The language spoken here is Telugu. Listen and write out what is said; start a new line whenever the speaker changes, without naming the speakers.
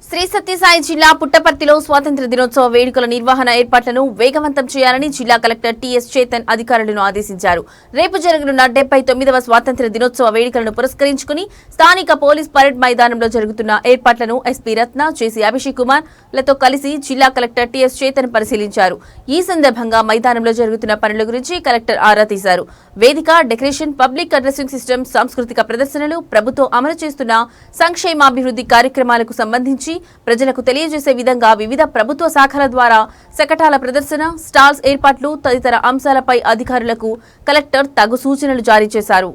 శ్రీ సత్యసాయి జిల్లా పుట్టపర్తిలో స్వాతంత్ర్య దినోత్సవ వేడుకల నిర్వహణ ఏర్పాట్లను వేగవంతం చేయాలని జిల్లా కలెక్టర్ టిఎస్ చేతన్ అధికారులను ఆదేశించారు. రేపు జరగనున్న 79వ స్వాతంత్ర్య దినోత్సవ వేడుకలను పురస్కరించుకుని స్థానిక పోలీస్ పరేడ్ మైదానంలో జరుగుతున్న ఏర్పాట్లను ఎస్పీ రత్న, జేసీ అభిషేక్ కుమార్ లతో కలిసి జిల్లా కలెక్టర్ టిఎస్ చేతన్ పరిశీలించారు. ఈ సందర్భంగా మైదానంలో జరుగుతున్న పనుల గురించి కలెక్టర్ ఆరా తీశారు. వేదిక, డెకరేషన్, పబ్లిక్ అడ్రసింగ్ సిస్టమ్, సాంస్కృతిక ప్రదర్శనలు, ప్రభుత్వం అమలు చేస్తున్న సంక్షేమాభివృద్ధి కార్యక్రమాలకు సంబంధించి ప్రజలకు తెలియజేసే విధంగా వివిధ ప్రభుత్వ శాఖల ద్వారా శకటాల ప్రదర్శన, స్టాల్స్ ఏర్పాట్లు తదితర అంశాలపై అధికారులకు కలెక్టర్ తగు సూచనలు జారీ చేశారు.